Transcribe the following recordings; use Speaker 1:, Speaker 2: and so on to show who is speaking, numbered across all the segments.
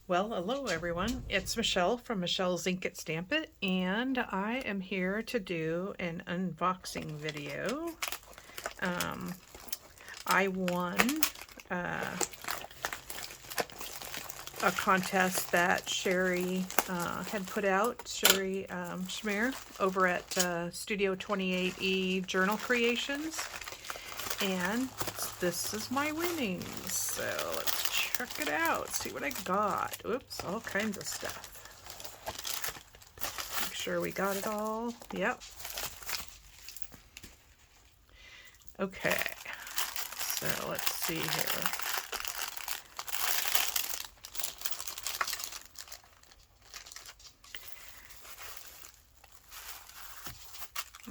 Speaker 1: Well, hello everyone. It's Michelle from Michelle's Ink It Stamp It, and I am here to do an unboxing video. I won a contest that Sherri had put out, Sherri Schmear, over at Studio 28E Journal Creations. And this is my winnings. So let's check it out, see what I got. Oops, all kinds of stuff. Make sure we got it all. Yep. Okay, so let's see here.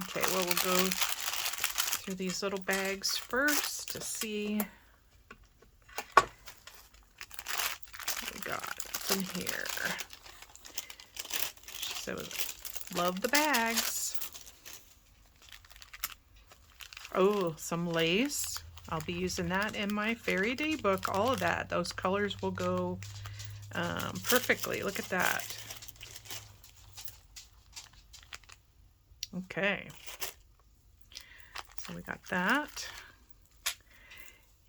Speaker 1: Okay, well, we'll go through these little bags first to see what we got in here. So, love the bags. Oh, some lace. I'll be using that in my Fairy Day book. All of that. Those colors will go perfectly. Look at that. Okay. So we got that.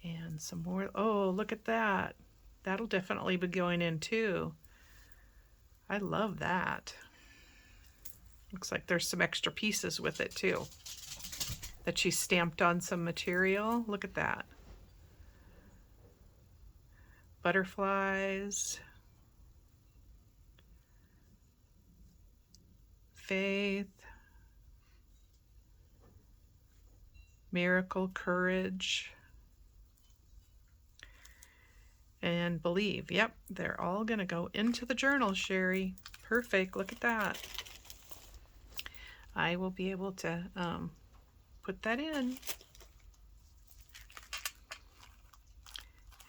Speaker 1: And some more. Oh, look at that. That'll definitely be going in too. I love that. Looks like there's some extra pieces with it too, that she stamped on some material. Look at that. Butterflies. Faith. Miracle, courage. And believe. Yep, they're all gonna go into the journal, Sherri. Perfect, look at that. I will be able to put that in.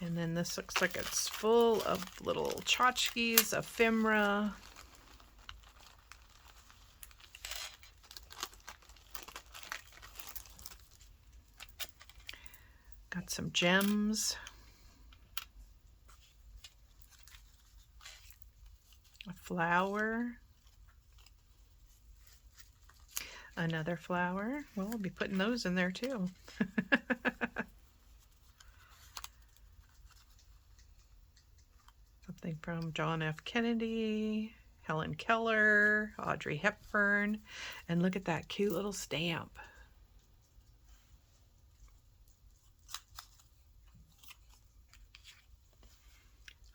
Speaker 1: And then this looks like it's full of little tchotchkes, ephemera. Got some gems. A flower. Another flower. Well, we'll be putting those in there too. Something from John F. Kennedy, Helen Keller, Audrey Hepburn, and look at that cute little stamp.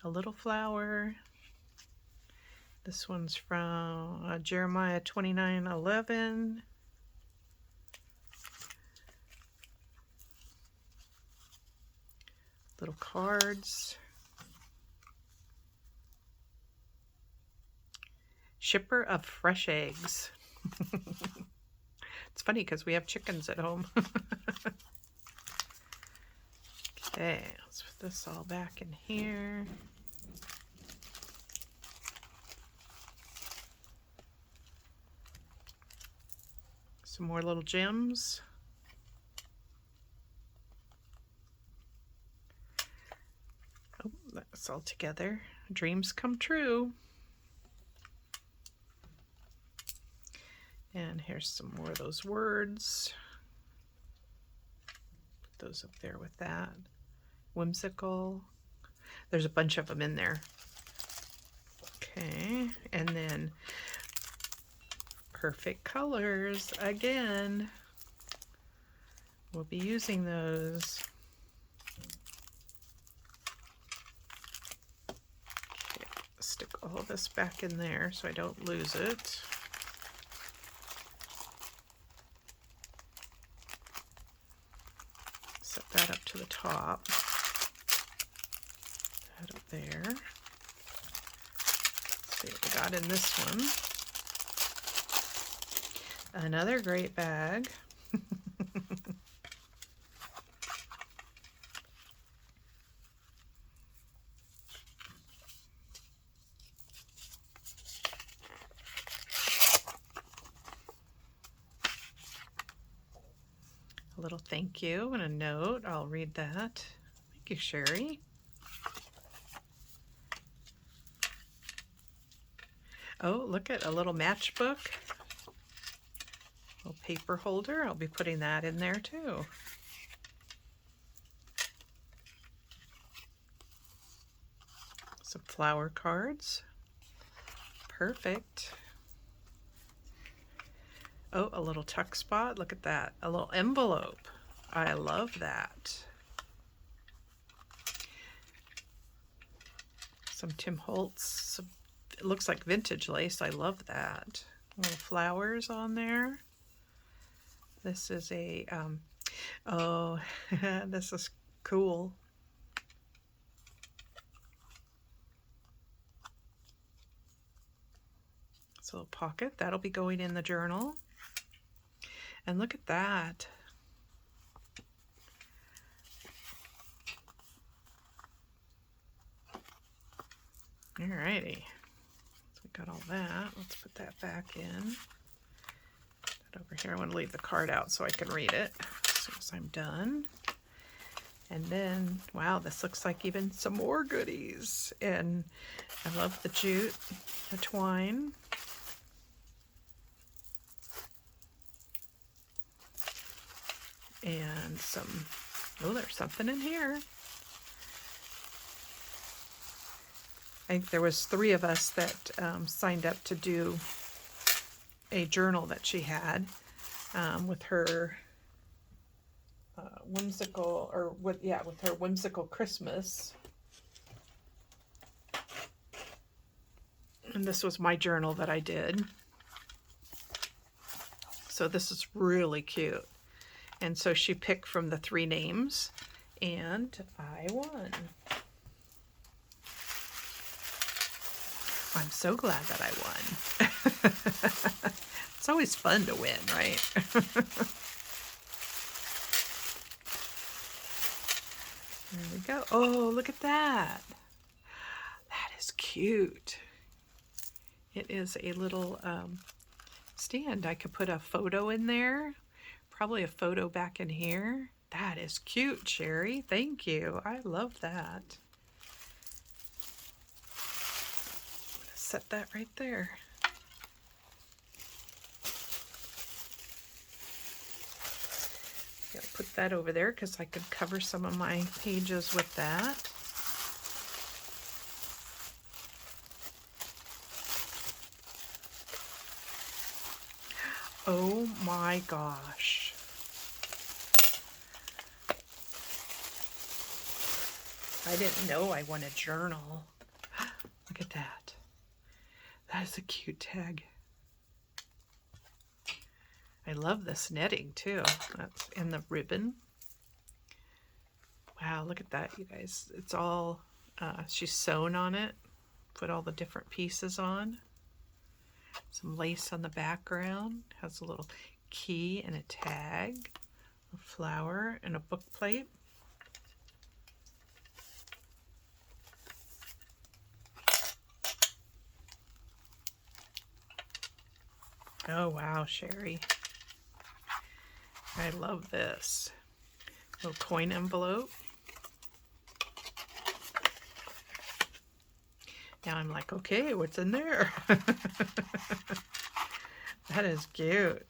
Speaker 1: A little flower. This one's from Jeremiah 29:11. Little cards. Shipper of fresh eggs. It's funny because we have chickens at home. Okay, let's put this all back in here. Some more little gems. Oh, that's all together. Dreams come true. And here's some more of those words. Put those up there with that. Whimsical. There's a bunch of them in there. Okay, and then perfect colors again. We'll be using those. Okay, stick all this back in there so I don't lose it. Set that up to the top. That up there. Let's see what we got in this one. Another great bag. A little thank you and a note. I'll read that. Thank you, Sherri. Oh, look at a little matchbook. Little paper holder. I'll be putting that in there too. Some flower cards. Perfect. Oh, a little tuck spot. Look at that. A little envelope. I love that. Some Tim Holtz. It looks like vintage lace. I love that. Little flowers on there. This is a, oh, this is cool. It's a little pocket. That'll be going in the journal. And look at that. Alrighty. So we got all that. Let's put that back in. That over here. I want to leave the card out so I can read it as soon as I'm done. And then, wow, this looks like even some more goodies. And I love the jute, the twine. And some, oh, there's something in here. I think there was 3 of us that signed up to do a journal that she had with her whimsical, or with her whimsical Christmas. And this was my journal that I did. So this is really cute. And so she picked from the 3 names, and I won. I'm so glad that I won. It's always fun to win, right? There we go. Oh, look at that. That is cute. It is a little stand. I could put a photo in there. Probably a photo back in here. That is cute, Sherri. Thank you. I love that. Set that right there. Gotta put that over there because I could cover some of my pages with that. Oh my gosh. I didn't know I won a journal. Look at that. That is a cute tag. I love this netting too. That's in the ribbon. Wow, look at that, you guys. It's all, she's sewn on it. Put all the different pieces on. Some lace on the background. Has a little key and a tag. A flower and a book plate. Oh wow, Sherri. I love this. Little coin envelope. Now I'm like, okay, what's in there? That is cute.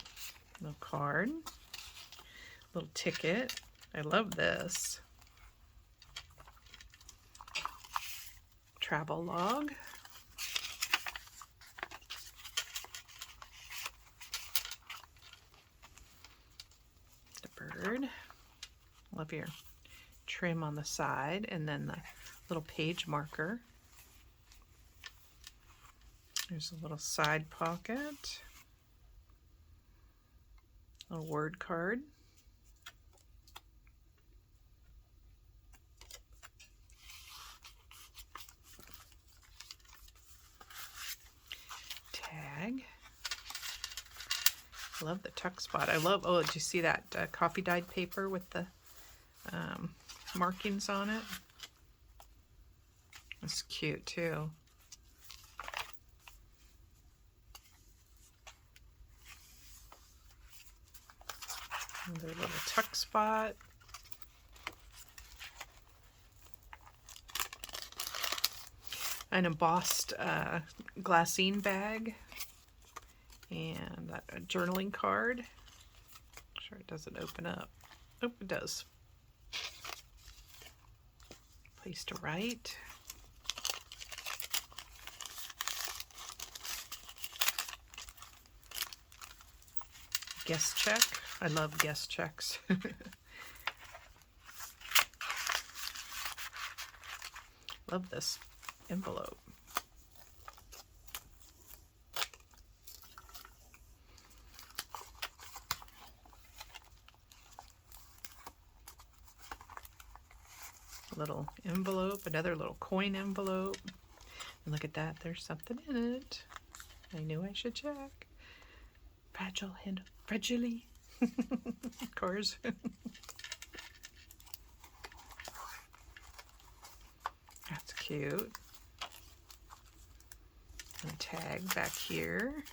Speaker 1: Little card. Little ticket. I love this. Travel log. The bird. Love your trim on the side, and then the little page marker. There's a little side pocket. A word card. Tag. Love the tuck spot. I love, oh, did you see that coffee dyed paper with the markings on it? It's cute too. Another little tuck spot. an embossed glassine bag, and a journaling card. Sure it doesn't open up. Oh, it does. Place to write. Guest check. I love guest checks. Love this envelope. Little envelope, another little coin envelope. And look at that, there's something in it. I knew I should check. Fragile hand, fragile. Of course. That's cute. And a tag back here.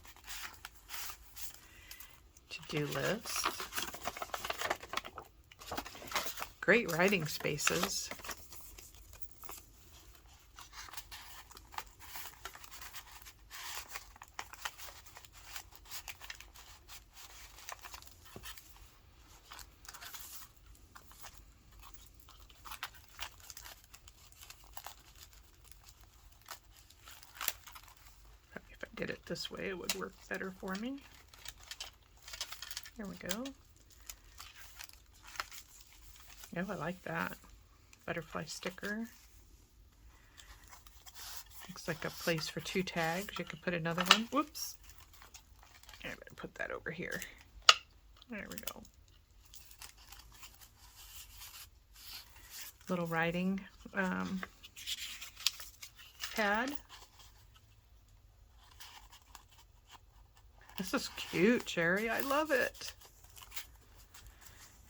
Speaker 1: To-do list. Great writing spaces. If I did it this way, it would work better for me. Here we go. Oh, I like that. Butterfly sticker. Looks like a place for 2 tags. You could put another one. Whoops. I better put that over here. There we go. Little writing pad. This is cute, Sherri. I love it.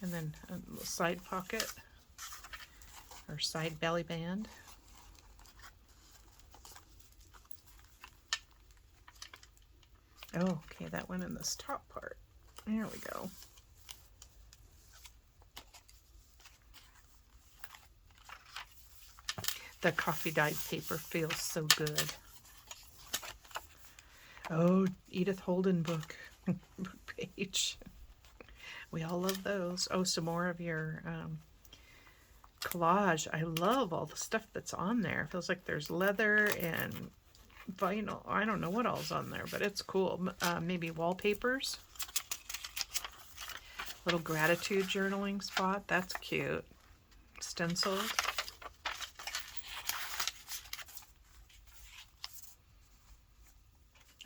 Speaker 1: And then a little side pocket or side belly band. Oh, okay, that went in this top part. There we go. The coffee dyed paper feels so good. Oh, Edith Holden book page. We all love those. Oh, some more of your collage. I love all the stuff that's on there. It feels like there's leather and vinyl. I don't know what all's on there, but it's cool. Maybe wallpapers. Little gratitude journaling spot. That's cute. Stenciled.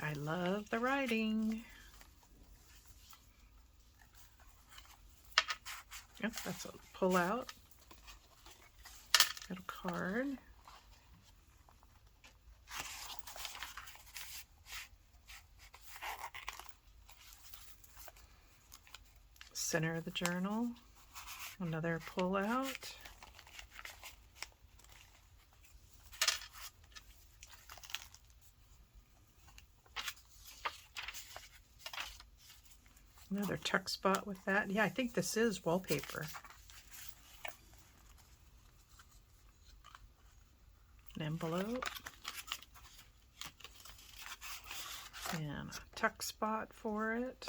Speaker 1: I love the writing. Yep, that's a pull out. Little card. Center of the journal. Another pull out. Another tuck spot with that. Yeah, I think this is wallpaper. An envelope. And a tuck spot for it.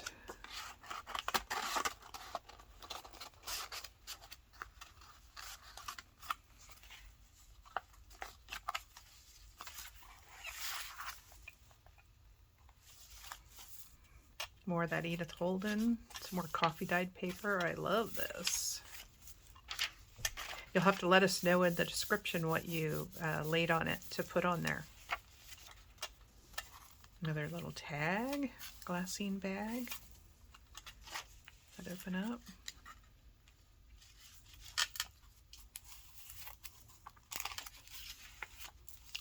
Speaker 1: More of that Edith Holden. Some more coffee dyed paper. I love this. You'll have to let us know in the description what you laid on it to put on there. Another little tag. Glassine bag. That open up.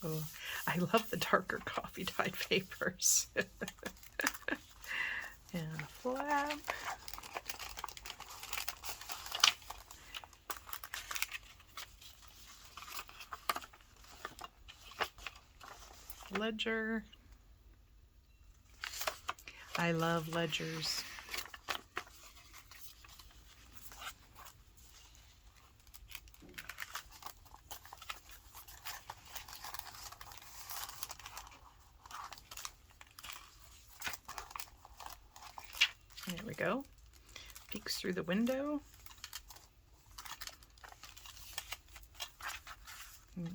Speaker 1: Oh, I love the darker coffee dyed papers. And a flap. Ledger. I love ledgers. go. Peeks through the window.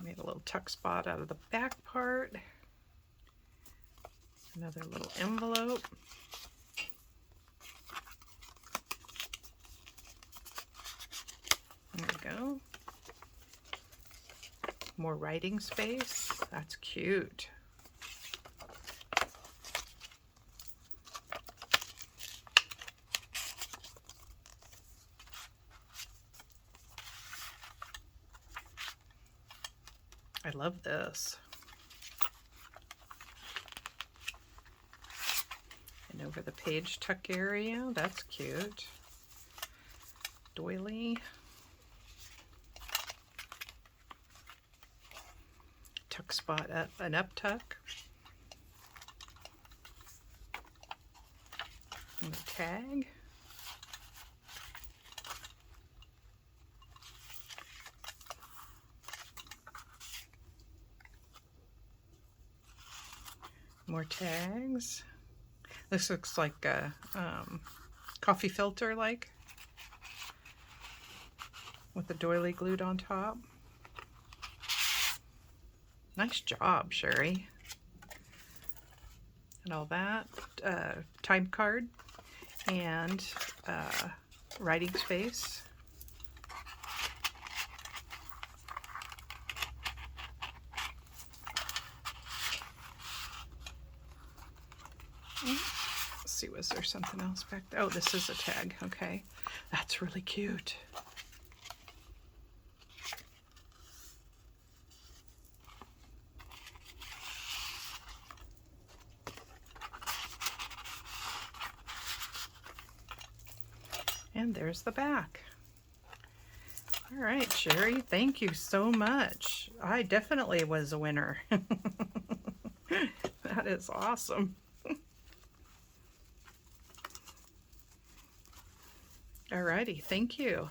Speaker 1: Made a little tuck spot out of the back part. Another little envelope. There we go. More writing space. That's cute. I love this. And over the page tuck area, that's cute. Doily. Tuck spot up, an up tuck. And a tag. More tags. This looks like a coffee filter, like, with the doily glued on top. Nice job, Sherri. And all that. Time card and writing space. Let's see, was there something else back there? Oh, this is a tag. Okay. That's really cute. And there's the back. All right, Sherri, thank you so much. I definitely was a winner. That is awesome. Alrighty, thank you.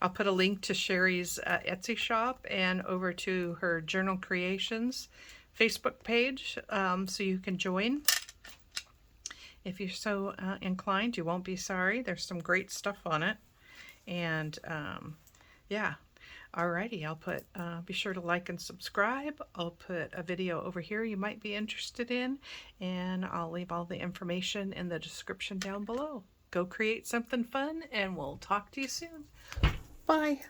Speaker 1: I'll put a link to Sherri's Etsy shop and over to her Journal Creations Facebook page so you can join. If you're so inclined, you won't be sorry. There's some great stuff on it. And yeah, alrighty, I'll put, be sure to like and subscribe. I'll put a video over here you might be interested in, and I'll leave all the information in the description down below. Go create something fun, and we'll talk to you soon. Bye.